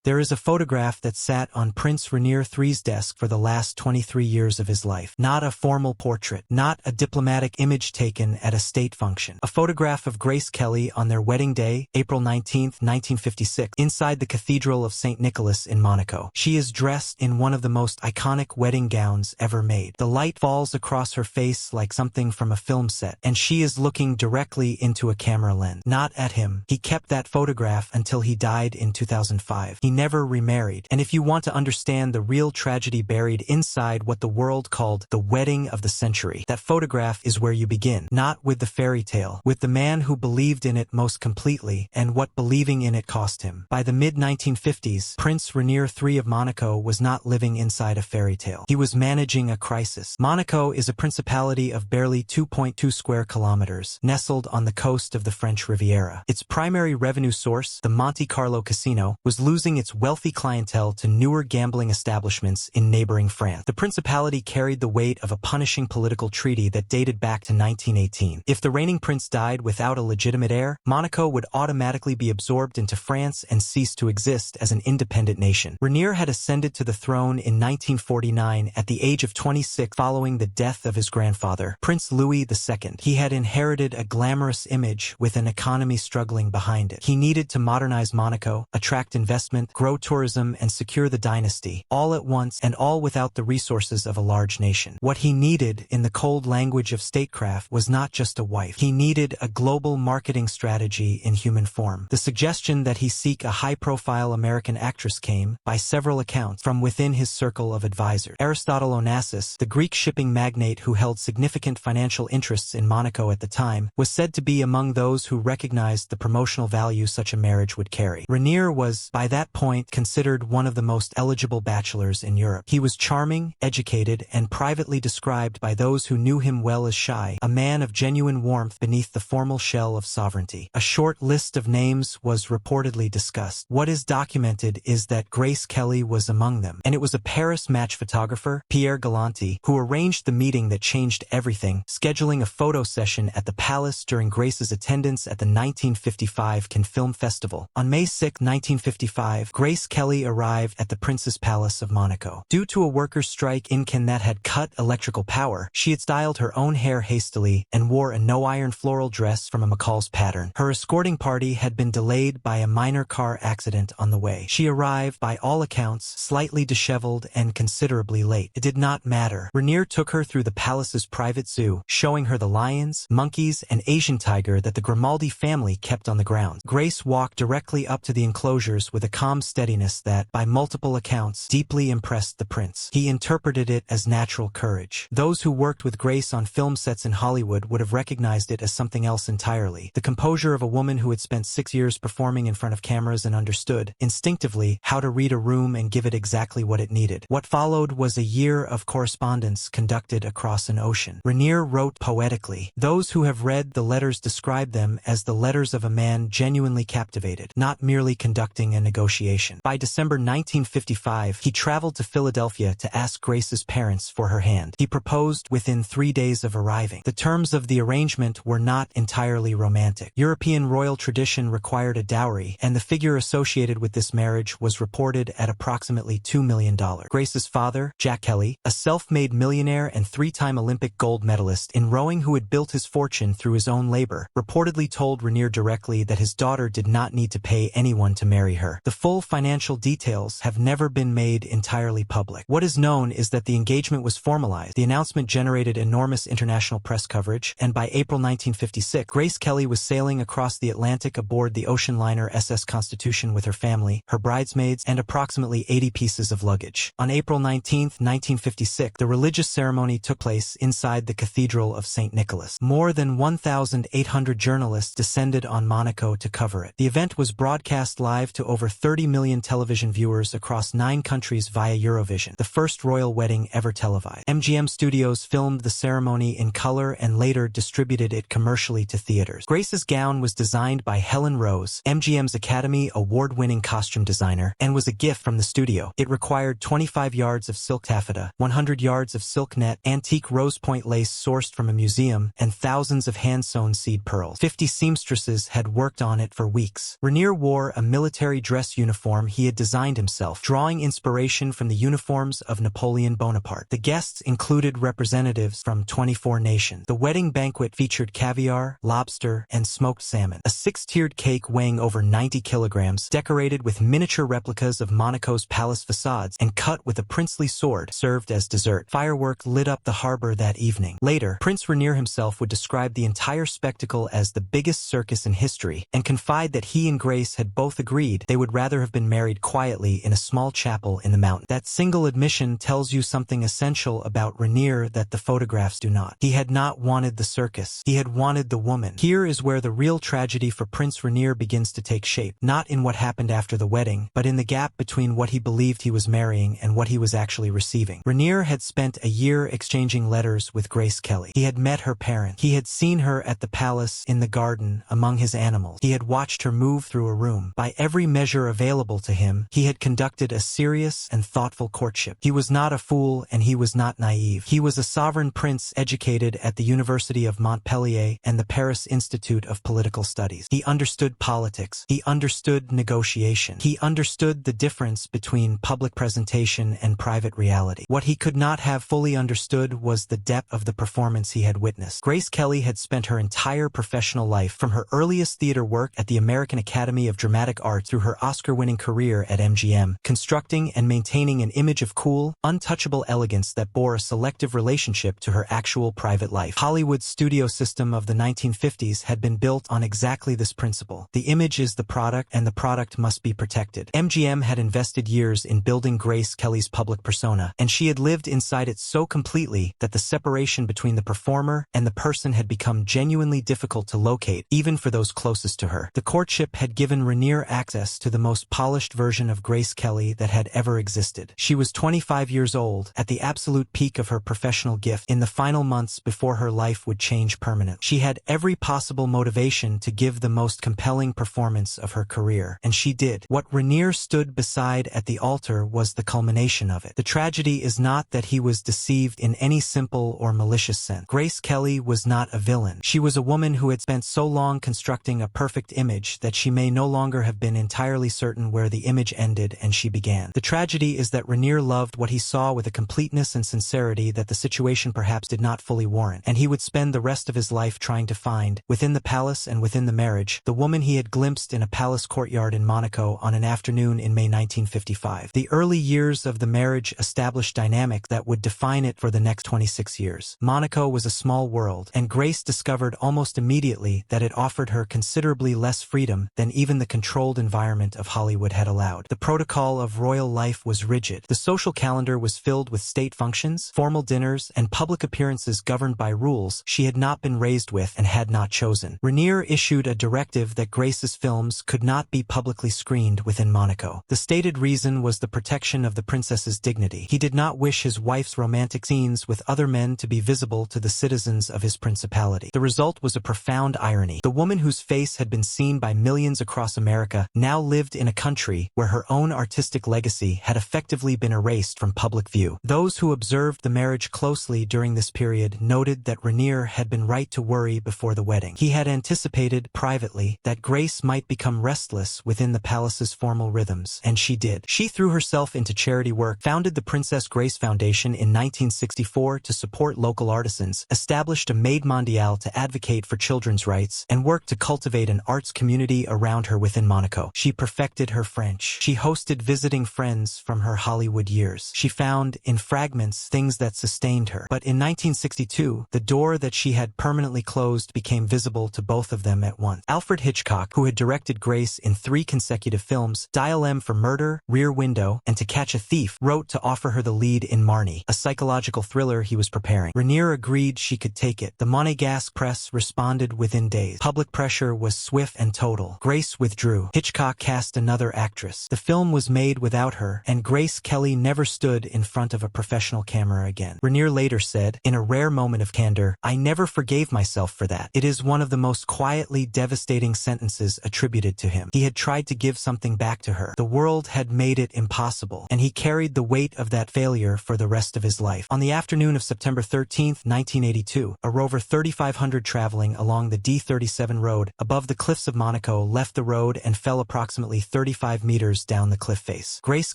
There is a photograph that sat on Prince Rainier III's desk for the last 23 years of his life. Not a formal portrait, not a diplomatic image taken at a state function. A photograph of Grace Kelly on their wedding day, April 19, 1956, inside the Cathedral of St. Nicholas in Monaco. She is dressed in one of the most iconic wedding gowns ever made. The light falls across her face like something from a film set, and she is looking directly into a camera lens. Not at him. He kept that photograph until he died in 2005. He never remarried. And if you want to understand the real tragedy buried inside what the world called the wedding of the century, that photograph is where you begin. Not with the fairy tale, with the man who believed in it most completely and what believing in it cost him. By the mid-1950s, Prince Rainier III of Monaco was not living inside a fairy tale. He was managing a crisis. Monaco is a principality of barely 2.2 square kilometers, nestled on the coast of the French Riviera. Its primary revenue source, the Monte Carlo casino, was losing its wealthy clientele to newer gambling establishments in neighboring France. The principality carried the weight of a punishing political treaty that dated back to 1918. If the reigning prince died without a legitimate heir, Monaco would automatically be absorbed into France and cease to exist as an independent nation. Rainier had ascended to the throne in 1949 at the age of 26 following the death of his grandfather, Prince Louis II. He had inherited a glamorous image with an economy struggling behind it. He needed to modernize Monaco, attract investment, grow tourism, and secure the dynasty, all at once and all without the resources of a large nation. What he needed, in the cold language of statecraft, was not just a wife. He needed a global marketing strategy in human form. The suggestion that he seek a high-profile American actress came, by several accounts, from within his circle of advisors. Aristotle Onassis, the Greek shipping magnate who held significant financial interests in Monaco at the time, was said to be among those who recognized the promotional value such a marriage would carry. Rainier was, by that point, considered one of the most eligible bachelors in Europe. He was charming, educated, and privately described by those who knew him well as shy, a man of genuine warmth beneath the formal shell of sovereignty. A short list of names was reportedly discussed. What is documented is that Grace Kelly was among them, and it was a Paris match photographer, Pierre Galanti, who arranged the meeting that changed everything, scheduling a photo session at the palace during Grace's attendance at the 1955 Cannes Film Festival. On May 6, 1955, Grace Kelly arrived at the Prince's Palace of Monaco. Due to a workers' strike in Cannes that had cut electrical power, she had styled her own hair hastily and wore a no-iron floral dress from a McCall's pattern. Her escorting party had been delayed by a minor car accident on the way. She arrived, by all accounts, slightly disheveled and considerably late. It did not matter. Rainier took her through the palace's private zoo, showing her the lions, monkeys, and Asian tiger that the Grimaldi family kept on the grounds. Grace walked directly up to the enclosures with a calm steadiness that, by multiple accounts, deeply impressed the prince. He interpreted it as natural courage. Those who worked with Grace on film sets in Hollywood would have recognized it as something else entirely. The composure of a woman who had spent 6 years performing in front of cameras and understood, instinctively, how to read a room and give it exactly what it needed. What followed was a year of correspondence conducted across an ocean. Rainier wrote poetically. Those who have read the letters describe them as the letters of a man genuinely captivated, not merely conducting a negotiation. By December 1955, he traveled to Philadelphia to ask Grace's parents for her hand. He proposed within 3 days of arriving. The terms of the arrangement were not entirely romantic. European royal tradition required a dowry, and the figure associated with this marriage was reported at approximately $2 million. Grace's father, Jack Kelly, a self-made millionaire and 3-time Olympic gold medalist in rowing who had built his fortune through his own labor, reportedly told Rainier directly that his daughter did not need to pay anyone to marry her. The full financial details have never been made entirely public. What is known is that the engagement was formalized. The announcement generated enormous international press coverage, and by April 1956, Grace Kelly was sailing across the Atlantic aboard the ocean liner SS Constitution with her family, her bridesmaids, and approximately 80 pieces of luggage. On April 19, 1956, the religious ceremony took place inside the Cathedral of St. Nicholas. More than 1,800 journalists descended on Monaco to cover it. The event was broadcast live to over 30 million television viewers across 9 countries via Eurovision, the first royal wedding ever televised. MGM Studios filmed the ceremony in color and later distributed it commercially to theaters. Grace's gown was designed by Helen Rose, MGM's Academy Award-winning costume designer, and was a gift from the studio. It required 25 yards of silk taffeta, 100 yards of silk net, antique rose point lace sourced from a museum, and thousands of hand-sewn seed pearls. 50 seamstresses had worked on it for weeks. Rainier wore a military dress uniform uniform he had designed himself, drawing inspiration from the uniforms of Napoleon Bonaparte. The guests included representatives from 24 nations. The wedding banquet featured caviar, lobster, and smoked salmon. A six-tiered cake weighing over 90 kilograms, decorated with miniature replicas of Monaco's palace facades and cut with a princely sword, served as dessert. Fireworks lit up the harbor that evening. Later, Prince Rainier himself would describe the entire spectacle as the biggest circus in history and confide that he and Grace had both agreed they would rather have been married quietly in a small chapel in the mountains. That single admission tells you something essential about Rainier that the photographs do not. He had not wanted the circus. He had wanted the woman. Here is where the real tragedy for Prince Rainier begins to take shape, not in what happened after the wedding, but in the gap between what he believed he was marrying and what he was actually receiving. Rainier had spent a year exchanging letters with Grace Kelly. He had met her parents. He had seen her at the palace, in the garden, among his animals. He had watched her move through a room. By every measure available to him, he had conducted a serious and thoughtful courtship. He was not a fool and he was not naive. He was a sovereign prince educated at the University of Montpellier and the Paris Institute of Political Studies. He understood politics. He understood negotiation. He understood the difference between public presentation and private reality. What he could not have fully understood was the depth of the performance he had witnessed. Grace Kelly had spent her entire professional life, from her earliest theater work at the American Academy of Dramatic Art through her Oscar-winning career at MGM, constructing and maintaining an image of cool, untouchable elegance that bore a selective relationship to her actual private life. Hollywood's studio system of the 1950s had been built on exactly this principle. The image is the product, and the product must be protected. MGM had invested years in building Grace Kelly's public persona, and she had lived inside it so completely that the separation between the performer and the person had become genuinely difficult to locate, even for those closest to her. The courtship had given Rainier access to the most polished version of Grace Kelly that had ever existed. She was 25 years old, at the absolute peak of her professional gift, in the final months before her life would change permanently. She had every possible motivation to give the most compelling performance of her career, and she did. What Rainier stood beside at the altar was the culmination of it. The tragedy is not that he was deceived in any simple or malicious sense. Grace Kelly was not a villain. She was a woman who had spent so long constructing a perfect image that she may no longer have been entirely certain where the image ended and she began. The tragedy is that Rainier loved what he saw with a completeness and sincerity that the situation perhaps did not fully warrant, and he would spend the rest of his life trying to find, within the palace and within the marriage, the woman he had glimpsed in a palace courtyard in Monaco on an afternoon in May 1955. The early years of the marriage established dynamics that would define it for the next 26 years. Monaco was a small world, and Grace discovered almost immediately that it offered her considerably less freedom than even the controlled environment of Hollywood had allowed. The protocol of royal life was rigid. The social calendar was filled with state functions, formal dinners, and public appearances governed by rules she had not been raised with and had not chosen. Rainier issued a directive that Grace's films could not be publicly screened within Monaco. The stated reason was the protection of the princess's dignity. He did not wish his wife's romantic scenes with other men to be visible to the citizens of his principality. The result was a profound irony. The woman whose face had been seen by millions across America now lived in a country where her own artistic legacy had effectively been erased from public view. Those who observed the marriage closely during this period noted that Rainier had been right to worry before the wedding. He had anticipated, privately, that Grace might become restless within the palace's formal rhythms, and she did. She threw herself into charity work, founded the Princess Grace Foundation in 1964 to support local artisans, established a Maid Mondiale to advocate for children's rights, and worked to cultivate an arts community around her within Monaco. She perfected her French. She hosted visiting friends from her Hollywood years. She found, in fragments, things that sustained her. But in 1962, the door that she had permanently closed became visible to both of them at once. Alfred Hitchcock, who had directed Grace in 3 consecutive films, Dial M for Murder, Rear Window, and To Catch a Thief, wrote to offer her the lead in Marnie, a psychological thriller he was preparing. Rainier agreed she could take it. The Monégasque press responded within days. Public pressure was swift and total. Grace withdrew. Hitchcock cast another actress. The film was made without her, and Grace Kelly never stood in front of a professional camera again. Rainier later said, in a rare moment of candor, "I never forgave myself for that. It is one of the most quietly devastating sentences attributed to him. He had tried to give something back to her. The world had made it impossible, and he carried the weight of that failure for the rest of his life." On the afternoon of September 13, 1982, a Rover 3500 traveling along the D37 road above the cliffs of Monaco left the road and fell approximately 30 35 meters down the cliff face. Grace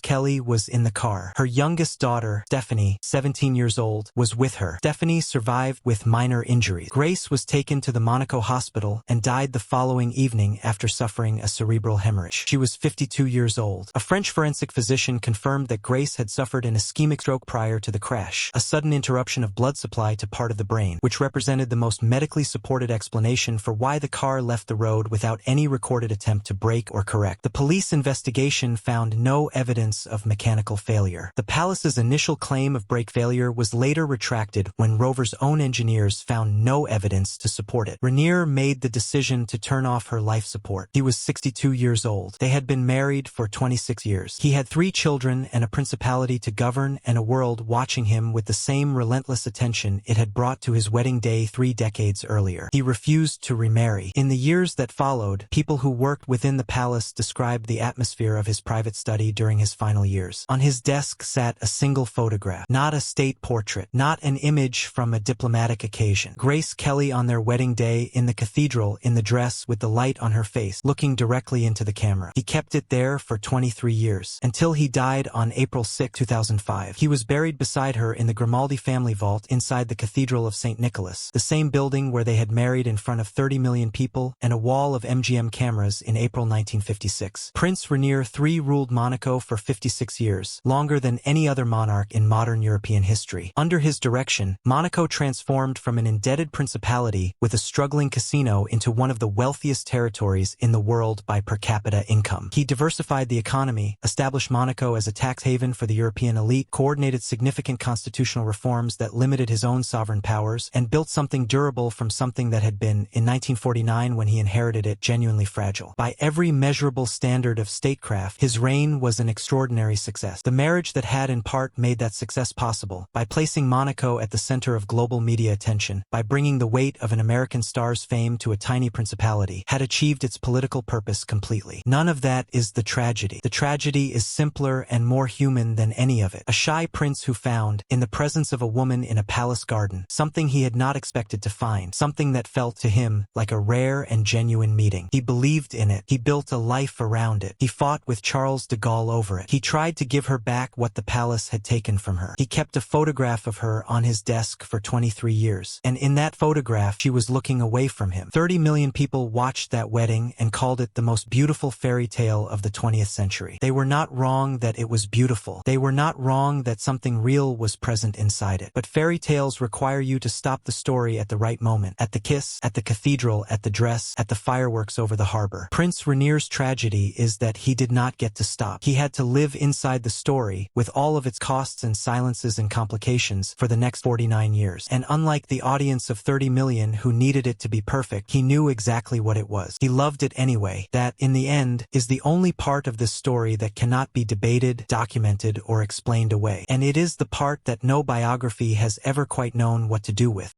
Kelly was in the car. Her youngest daughter, Stephanie, 17 years old, was with her. Stephanie survived with minor injuries. Grace was taken to the Monaco hospital and died the following evening after suffering a cerebral hemorrhage. She was 52 years old. A French forensic physician confirmed that Grace had suffered an ischemic stroke prior to the crash, a sudden interruption of blood supply to part of the brain, which represented the most medically supported explanation for why the car left the road without any recorded attempt to brake or correct. The police investigation found no evidence of mechanical failure. The palace's initial claim of brake failure was later retracted when Rover's own engineers found no evidence to support it. Rainier made the decision to turn off her life support. He was 62 years old. They had been married for 26 years. He had 3 children and a principality to govern and a world watching him with the same relentless attention it had brought to his wedding day 3 decades earlier. He refused to remarry. In the years that followed, people who worked within the palace described the atmosphere of his private study during his final years. On his desk sat a single photograph, not a state portrait, not an image from a diplomatic occasion. Grace Kelly on their wedding day in the cathedral in the dress with the light on her face, looking directly into the camera. He kept it there for 23 years, until he died on April 6, 2005. He was buried beside her in the Grimaldi family vault inside the Cathedral of St. Nicholas, the same building where they had married in front of 30 million people and a wall of MGM cameras in April 1956. Prince Rainier III ruled Monaco for 56 years, longer than any other monarch in modern European history. Under his direction, Monaco transformed from an indebted principality with a struggling casino into one of the wealthiest territories in the world by per capita income. He diversified the economy, established Monaco as a tax haven for the European elite, coordinated significant constitutional reforms that limited his own sovereign powers, and built something durable from something that had been, in 1949 when he inherited it, genuinely fragile. By every measurable standard of statecraft, his reign was an extraordinary success. The marriage that had in part made that success possible, by placing Monaco at the center of global media attention, by bringing the weight of an American star's fame to a tiny principality, had achieved its political purpose completely. None of that is the tragedy. The tragedy is simpler and more human than any of it. A shy prince who found, in the presence of a woman in a palace garden, something he had not expected to find, something that felt to him like a rare and genuine meeting. He believed in it. He built a life around it. He fought with Charles de Gaulle over it. He tried to give her back what the palace had taken from her. He kept a photograph of her on his desk for 23 years. And in that photograph, she was looking away from him. 30 million people watched that wedding and called it the most beautiful fairy tale of the 20th century. They were not wrong that it was beautiful. They were not wrong that something real was present inside it. But fairy tales require you to stop the story at the right moment. At the kiss, at the cathedral, at the dress, at the fireworks over the harbor. Prince Rainier's tragedy is that he did not get to stop. He had to live inside the story, with all of its costs and silences and complications, for the next 49 years. And unlike the audience of 30 million who needed it to be perfect, he knew exactly what it was. He loved it anyway. That, in the end, is the only part of this story that cannot be debated, documented, or explained away. And it is the part that no biography has ever quite known what to do with.